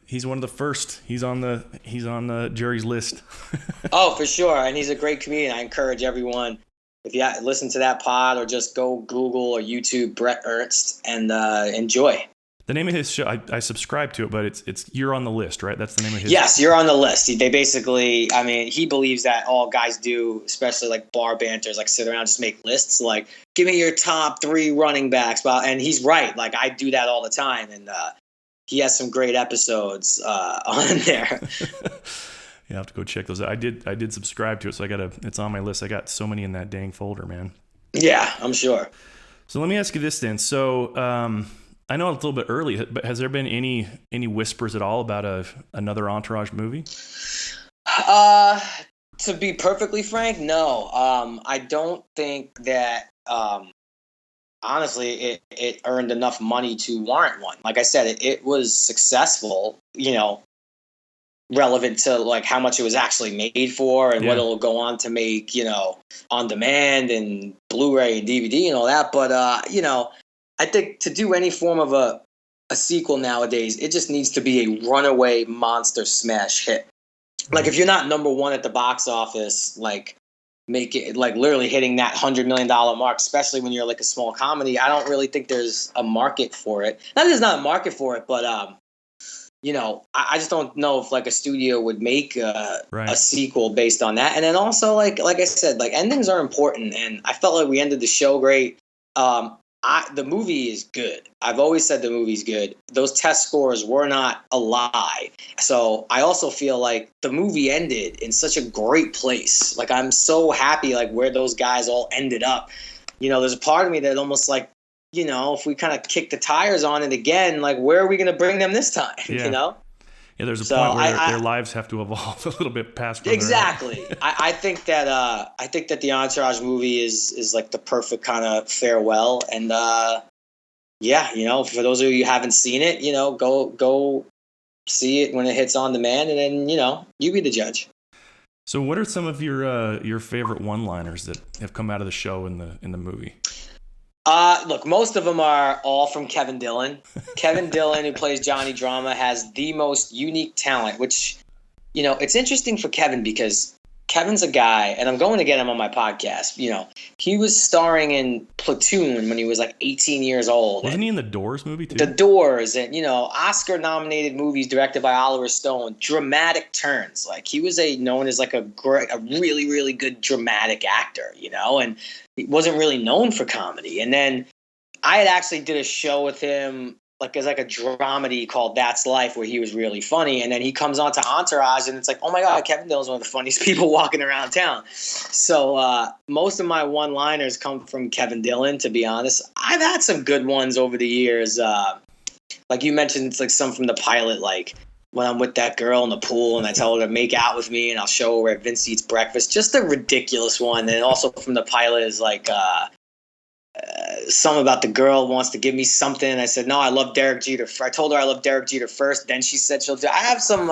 He's one of the first. He's on the Jerry's list. Oh, for sure. And he's a great comedian. I encourage everyone, if you listen to that pod or just go Google or YouTube Brett Ernst and enjoy. The name of his show, I subscribe to it, but it's You're on the List, right? That's the name of his. Yes, You're on the List. They basically, he believes that all guys do, especially like bar banters, like sit around and just make lists, like give me your top 3 running backs. And he's right. Like I do that all the time, and he has some great episodes on there. You have to go check those out. I did subscribe to it, so it's on my list. I got so many in that dang folder, man. Yeah, I'm sure. So let me ask you this then. So I know it's a little bit early, but has there been any whispers at all about another Entourage movie? To be perfectly frank, no. I don't think that honestly it earned enough money to warrant one. Like I said, it was successful, relevant to like how much it was actually made for and what it'll go on to make, on demand and Blu-ray and DVD and all that. But I think to do any form of a sequel nowadays, it just needs to be a runaway monster smash hit. Like if you're not number 1 at the box office, like make it like literally hitting that $100 million mark, especially when you're like a small comedy. I don't really think there's a market for it. Not that there's not a market for it, but I just don't know if like a studio would make a sequel based on that. And then also like I said, like endings are important, and I felt like we ended the show great. The movie is good. I've always said the movie's good. Those test scores were not a lie. So I also feel like the movie ended in such a great place. Like I'm so happy like where those guys all ended up. There's a part of me that almost like, if we kind of kick the tires on it again, like where are we going to bring them this time? Yeah, there's a point where their lives have to evolve a little bit past. Exactly. I think that the Entourage movie is like the perfect kind of farewell. And for those of you who haven't seen it, go see it when it hits on demand, and then you be the judge. So, what are some of your favorite one-liners that have come out of the show in the movie? Look, most of them are all from Kevin Dillon. Kevin Dillon, who plays Johnny Drama, has the most unique talent, which, it's interesting for Kevin because Kevin's a guy, and I'm going to get him on my podcast. He was starring in Platoon when he was like 18 years old. Wasn't he in the Doors movie too? The Doors, and Oscar-nominated movies directed by Oliver Stone. Dramatic turns. Like he was known as like a really, really good dramatic actor. And he wasn't really known for comedy. And then I had actually did a show with him like as like a dramedy called That's Life, where he was really funny. And then he comes on to Entourage, and it's like, oh my God, Kevin Dillon's one of the funniest people walking around town. So most of my one-liners come from Kevin Dillon, to be honest. I've had some good ones over the years. Like you mentioned, it's like some from the pilot, like when I'm with that girl in the pool and I tell her to make out with me and I'll show her where Vince eats breakfast. Just a ridiculous one. And also from the pilot is like, something about the girl wants to give me something. I said, no, I love Derek Jeter. I told her I love Derek Jeter first. Then she said she'll do. I have some.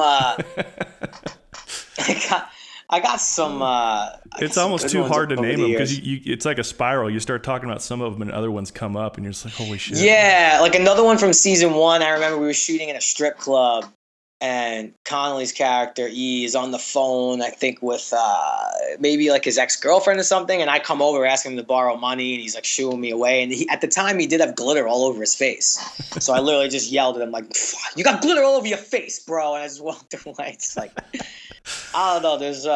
I got some. It's almost too hard to name them because it's like a spiral. You start talking about some of them and other ones come up and you're just like, holy shit. Yeah, like another one from season 1. I remember we were shooting in a strip club and Connolly's character E is on the phone, I think with maybe like his ex-girlfriend or something, and I come over asking him to borrow money and he's like shooing me away, and at the time he did have glitter all over his face, so I literally just yelled at him like, you got glitter all over your face, bro, and I just walked away. It's like, I don't know, there's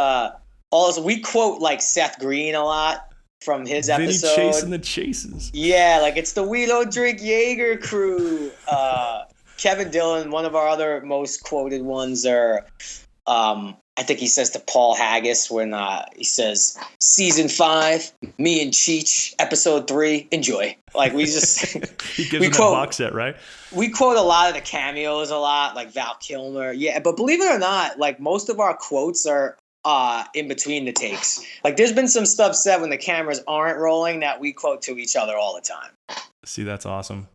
also, we quote like Seth Green a lot from his episode. Vinny chasing the chases. Yeah, like it's the We Don't Drink Jaeger crew. Kevin Dillon, one of our other most quoted ones are, I think he says to Paul Haggis when he says, season 5, me and Cheech, episode 3, enjoy. Like we just, he gives him quote, that box set, right? We quote a lot of the cameos a lot, like Val Kilmer. Yeah, but believe it or not, like most of our quotes are in between the takes. Like there's been some stuff said when the cameras aren't rolling that we quote to each other all the time. See, that's awesome.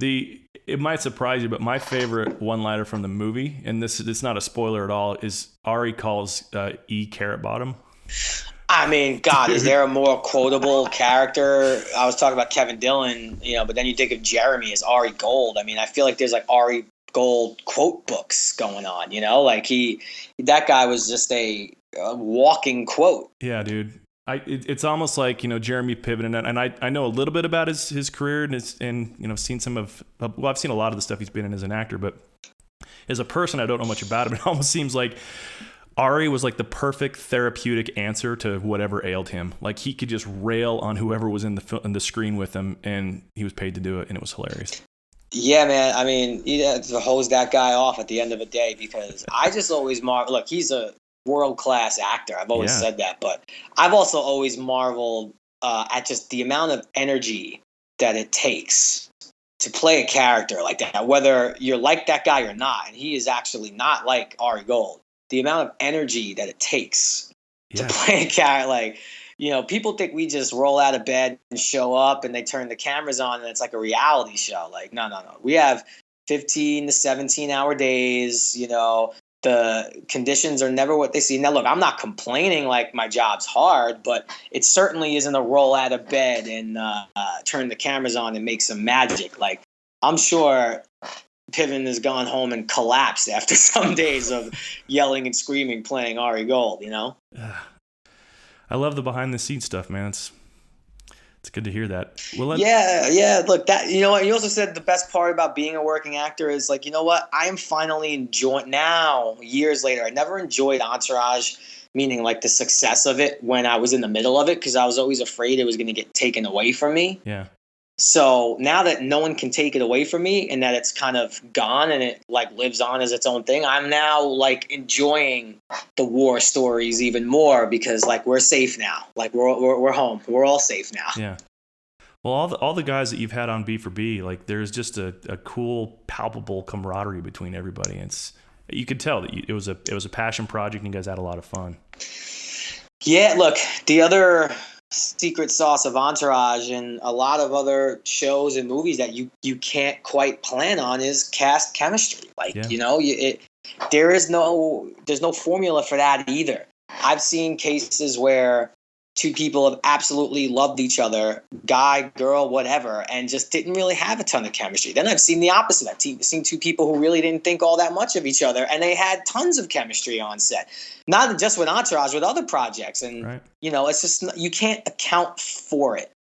It might surprise you, but my favorite one-liner from the movie, and it's not a spoiler at all, is Ari calls E Carrot Bottom. I mean, God, is there a more quotable character? I was talking about Kevin Dillon, but then you think of Jeremy as Ari Gold. I mean, I feel like there's like Ari Gold quote books going on, like that guy was just a walking quote. Yeah, dude. It's almost like, Jeremy Piven, and I know a little bit about his career and seen I've seen a lot of the stuff he's been in as an actor, but as a person, I don't know much about him. It almost seems like Ari was like the perfect therapeutic answer to whatever ailed him. Like he could just rail on whoever was in the screen with him, and he was paid to do it, and it was hilarious. Yeah, man. I mean, you have to hose that guy off at the end of the day, because I just always look, he's a world-class actor. I've always said that, but I've also always marveled at just the amount of energy that it takes to play a character like that, whether you're like that guy or not. And he is actually not like Ari Gold. The amount of energy that it takes to play a character, like, people think we just roll out of bed and show up and they turn the cameras on and it's like a reality show. Like, no. We have 15 to 17 hour days, the conditions are never what they see. Now, look, I'm not complaining like my job's hard, but it certainly isn't a roll out of bed and turn the cameras on and make some magic. Like, I'm sure Piven has gone home and collapsed after some days of yelling and screaming playing Ari Gold, I love the behind the scenes stuff, man. It's good to hear that. Well, yeah. Look, that you also said the best part about being a working actor is like, I am finally enjoying now, years later. I never enjoyed Entourage, meaning like the success of it when I was in the middle of it, because I was always afraid it was going to get taken away from me. Yeah. So now that no one can take it away from me and that it's kind of gone and it like lives on as its own thing, I'm now like enjoying the war stories even more because like we're safe now. Like we're home. We're all safe now. Yeah. Well, all the guys that you've had on B4B, like there's just a cool, palpable camaraderie between everybody. You could tell that it was a passion project and you guys had a lot of fun. Yeah. Look, the other secret sauce of Entourage and a lot of other shows and movies that you can't quite plan on is cast chemistry. Like, there's no formula for that either. I've seen cases where two people have absolutely loved each other, guy, girl, whatever, and just didn't really have a ton of chemistry. Then I've seen the opposite. I've seen two people who really didn't think all that much of each other, and they had tons of chemistry on set. Not just with Entourage, with other projects. And, right. It's just, you can't account for it.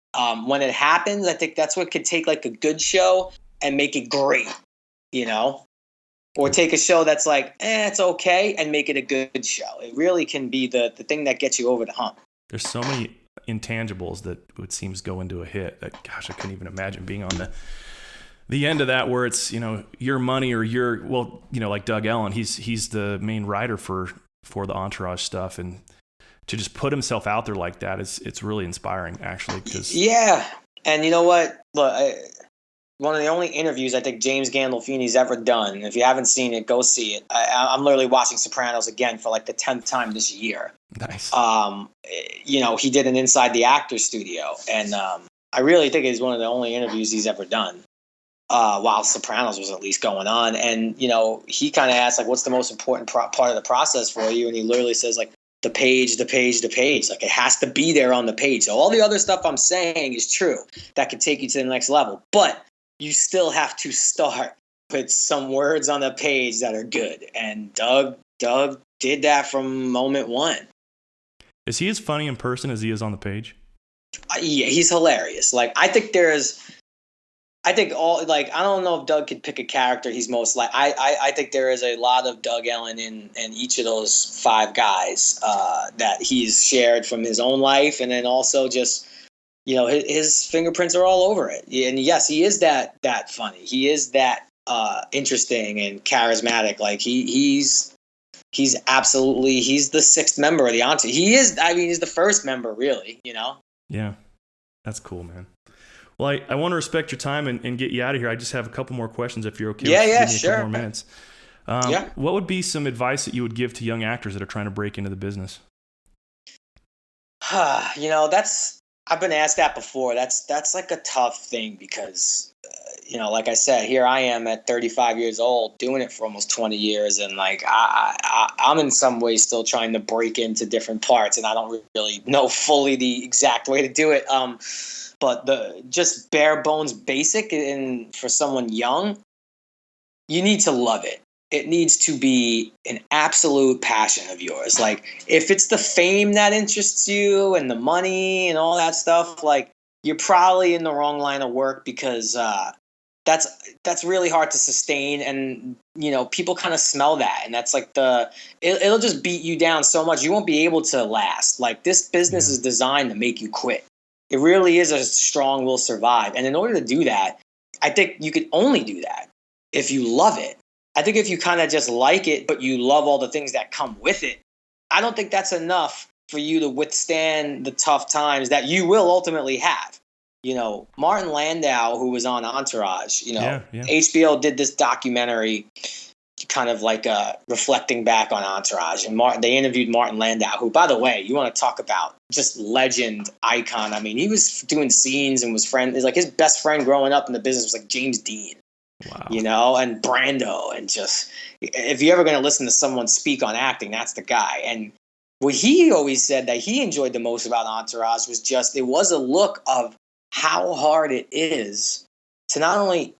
When it happens, I think that's what could take like a good show and make it great, Or take a show that's like, it's okay, and make it a good show. It really can be the thing that gets you over the hump. There's so many intangibles that it seems go into a hit that, gosh, I couldn't even imagine being on the end of that where it's, your money or like Doug Ellen, he's the main writer for the Entourage stuff, and to just put himself out there like that it's really inspiring, actually. Yeah, and you know what? Look, one of the only interviews I think James Gandolfini's ever done. If you haven't seen it, go see it. I'm literally watching Sopranos again for like the 10th time this year. Nice. He did an Inside the Actor studio, and I really think it's one of the only interviews he's ever done. While Sopranos was at least going on. And, he kind of asked, like, what's the most important part of the process for you? And he literally says, like, the page. Like, it has to be there on the page. So all the other stuff I'm saying is true. That could take you to the next level. But you still have to start with some words on the page that are good. And Doug did that from moment one. Is he as funny in person as he is on the page? Yeah, he's hilarious. Like, I don't know if Doug could pick a character he's most like. I think there is a lot of Doug Ellen in each of those five guys that he's shared from his own life, and then also just, his fingerprints are all over it. And yes, he is that funny. He is that interesting and charismatic. Like he's absolutely, he's the sixth member of the Entourage. He's the first member, really. Yeah, that's cool, man. Well, I want to respect your time and get you out of here. I just have a couple more questions if you're okay. Yeah, with sure. A couple more minutes. What would be some advice that you would give to young actors that are trying to break into the business? I've been asked that before. That's like a tough thing because, like I said, here I am at 35 years old doing it for almost 20 years. And like, I'm in some ways still trying to break into different parts, and I don't really know fully the exact way to do it. But the just bare bones basic, and for someone young, you need to love it. It needs to be an absolute passion of yours. Like, if it's the fame that interests you and the money and all that stuff, like, you're probably in the wrong line of work, because that's really hard to sustain. And, people kind of smell that. And that's like it'll just beat you down so much. You won't be able to last. Like, this business is designed to make you quit. It really is a strong will survive. And in order to do that, I think you can only do that if you love it. I think if you kind of just like it, but you love all the things that come with it, I don't think that's enough for you to withstand the tough times that you will ultimately have. Martin Landau, who was on Entourage, HBO did this documentary kind of like reflecting back on Entourage, and they interviewed Martin Landau, who, by the way, you want to talk about just legend, icon. I mean, he was doing scenes and was like his best friend growing up in the business was like James Dean. Wow. And Brando, and just, if you're ever going to listen to someone speak on acting, that's the guy. And what he always said that he enjoyed the most about Entourage was just, it was a look of how hard it is to not only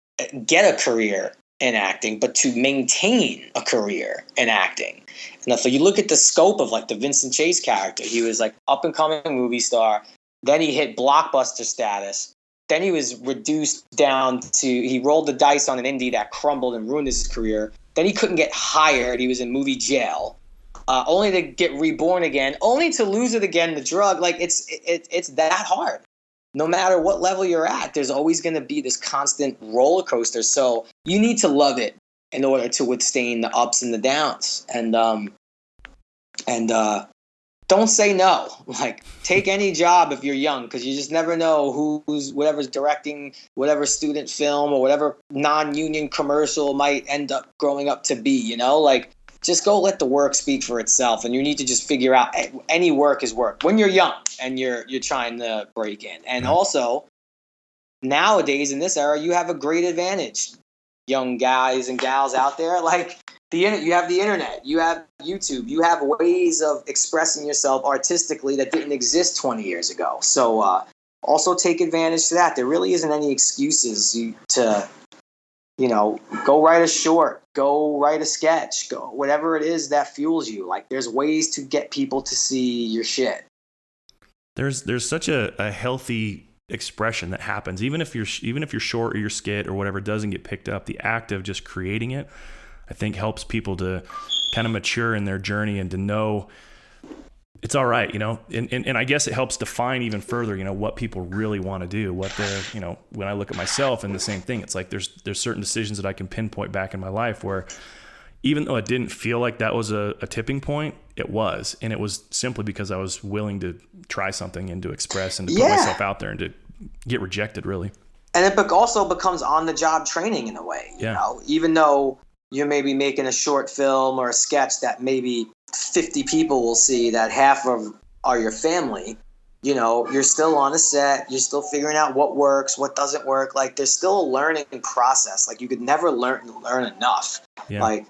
get a career in acting, but to maintain a career in acting. And if you look at the scope of like the Vincent Chase character, he was like up and coming movie star. Then he hit blockbuster status. Then he was reduced down to, he rolled the dice on an indie that crumbled and ruined his career. Then he couldn't get hired. He was in movie jail, only to get reborn again, only to lose it again, the drug. Like, it's that hard. No matter what level you're at, there's always going to be this constant roller coaster. So you need to love it in order to withstand the ups and the downs. And don't say no. Like, take any job if you're young, because you just never know whatever's directing whatever student film or whatever non-union commercial might end up growing up to be, like, just go let the work speak for itself. And you need to just figure out any work is work when you're young and you're trying to break in. And also, nowadays in this era, you have a great advantage, young guys and gals out there. Like, you have the internet, you have YouTube, you have ways of expressing yourself artistically that didn't exist 20 years ago. So also take advantage to that. There really isn't any excuses to, go write a short, go write a sketch, go whatever it is that fuels you. Like, there's ways to get people to see your shit. There's such a healthy expression that happens, even if you're short or your skit or whatever doesn't get picked up. The act of just creating it, I think, helps people to kind of mature in their journey and to know it's all right, and I guess it helps define even further, what people really want to do, what they're, when I look at myself, and the same thing, it's like there's certain decisions that I can pinpoint back in my life where, even though it didn't feel like that was a tipping point, it was. And it was simply because I was willing to try something and to express and to put myself out there and to get rejected, really. And it also becomes on-the-job training in a way, even though you're maybe making a short film or a sketch that maybe 50 people will see, that half of are your family. you're still on a set, you're still figuring out what works, what doesn't work. Like, there's still a learning process. Like, you could never learn enough. Yeah. Like,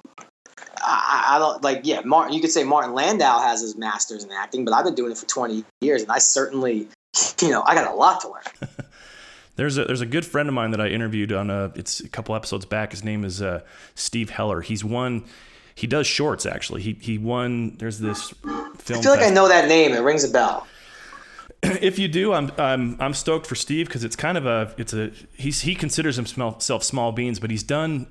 I don't, like, yeah, Martin, you could say Martin Landau has his master's in acting, but I've been doing it for 20 years, and I certainly, I got a lot to learn. There's a good friend of mine that I interviewed on it's a couple episodes back. His name is Steve Heller. He does shorts, actually. He won, there's this film. I feel like I know that name. It rings a bell. If you do, I'm stoked for Steve, because it's kind of he considers himself small beans, but he's done.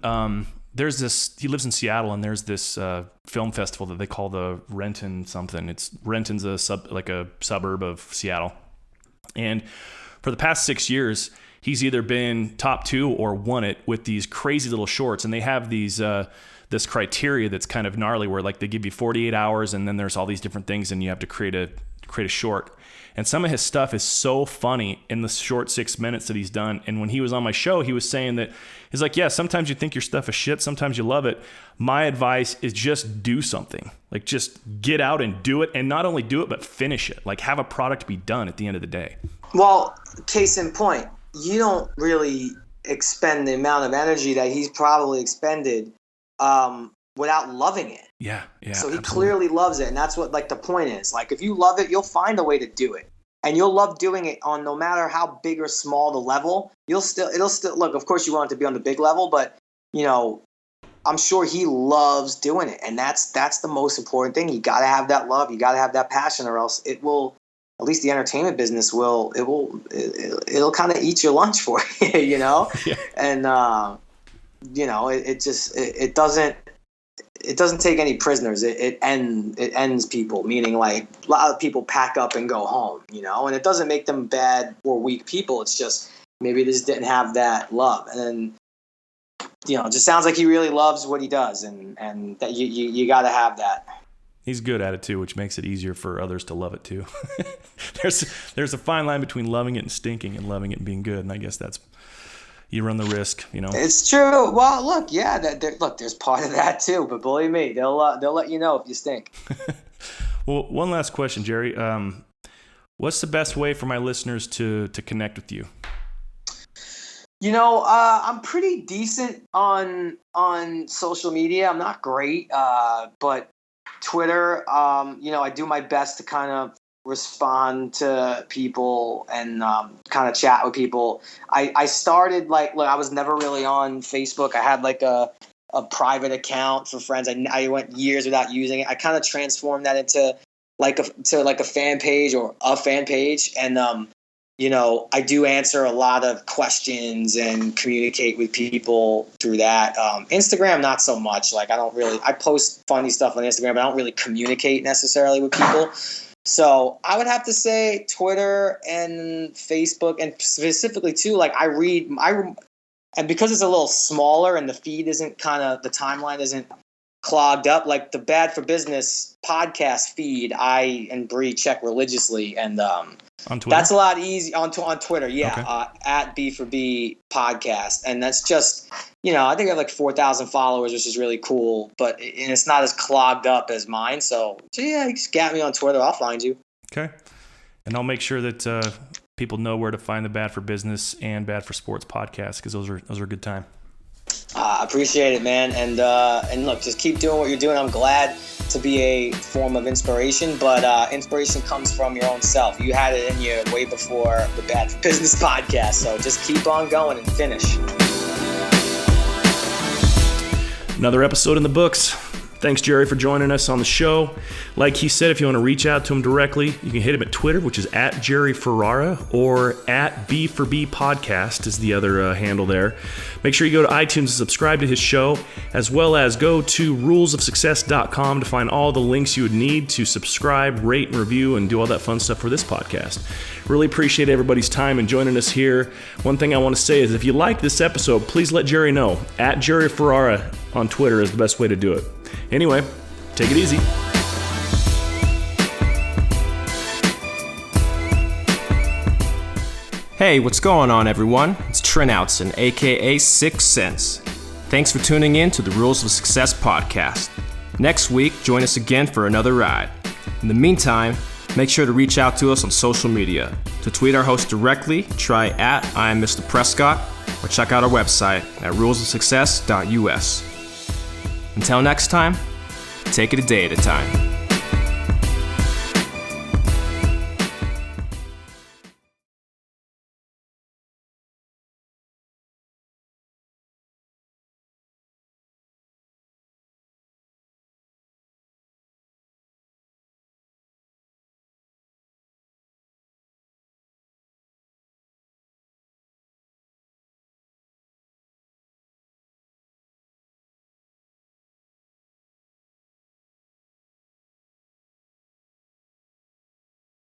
He lives in Seattle, and there's this film festival that they call the Renton something. Renton's a suburb of Seattle, and for the past 6 years, he's either been top 2 or won it with these crazy little shorts, and they have these. This criteria that's kind of gnarly, where like they give you 48 hours, and then there's all these different things, and you have to create a short. And some of his stuff is so funny in the short 6 minutes that he's done. And when he was on my show, he was saying that he's like, yeah, sometimes you think your stuff is shit, sometimes you love it. My advice is just do something. Like, just get out and do it, and not only do it, but finish it. Like, have a product be done at the end of the day. Well, case in point, you don't really expend the amount of energy that he's probably expended without loving it. Yeah. So he absolutely. clearly loves it, and that's what, like, the point is. Like, if you love it, you'll find a way to do it, and you'll love doing it on no matter how big or small the level. It'll still look. Of course, you want it to be on the big level, but I'm sure he loves doing it, and that's the most important thing. You got to have that love, you got to have that passion, or else it will. At least the entertainment business it'll kind of eat your lunch for you, Yeah. And it doesn't take any prisoners. It ends people, meaning like a lot of people pack up and go home, and it doesn't make them bad or weak people. It's just maybe they just didn't have that love. And then, it just sounds like he really loves what he does, and that you got to have that. He's good at it too, which makes it easier for others to love it too. There's a fine line between loving it and stinking, and loving it and being good. And I guess you run the risk, It's true. Well, look, yeah, there's part of that too. But believe me, they'll let you know if you stink. Well, one last question, Jerry. What's the best way for my listeners to connect with you? I'm pretty decent on social media. I'm not great, but Twitter, I do my best to kind of respond to people and kind of chat with people. I started look, I was never really on Facebook. I had like a private account for friends. I went years without using it. I kind of transformed that into a fan page or a fan page, and I do answer a lot of questions and communicate with people through that. Instagram, not so much. Like, I post funny stuff on Instagram, but I don't really communicate necessarily with people. So I would have to say Twitter and Facebook, and specifically too, like, and because it's a little smaller and the feed isn't the timeline isn't clogged up, like the Bad for Business podcast feed, I and Bree check religiously, and on Twitter? That's a lot easy on Twitter. Yeah. Okay. At B4B podcast. And that's just, I think I have like 4,000 followers, which is really cool, and it's not as clogged up as mine. So yeah, you just get me on Twitter. I'll find you. Okay. And I'll make sure that people know where to find the Bad for Business and Bad for Sports podcast, because those are a good time. I appreciate it, man. And look, just keep doing what you're doing. I'm glad to be a form of inspiration, but inspiration comes from your own self. You had it in you way before the Bad for Business podcast, so just keep on going and finish. Another episode in the books. Thanks, Jerry, for joining us on the show. Like he said, if you want to reach out to him directly, you can hit him at Twitter, which is at Jerry Ferrara, or at B4B Podcast is the other handle there. Make sure you go to iTunes and subscribe to his show, as well as go to rulesofsuccess.com to find all the links you would need to subscribe, rate, and review, and do all that fun stuff for this podcast. Really appreciate everybody's time and joining us here. One thing I want to say is if you liked this episode, please let Jerry know. At Jerry Ferrara on Twitter is the best way to do it. Anyway, take it easy. Hey, what's going on, everyone? It's Trent Outson, aka 6 Cents. Thanks for tuning in to the Rules of Success podcast. Next week, join us again for another ride. In the meantime, Make sure to reach out to us on social media. To tweet our host directly, try @IamMrPrescott or check out our website at rulesofsuccess.us. Until next time, take it a day at a time.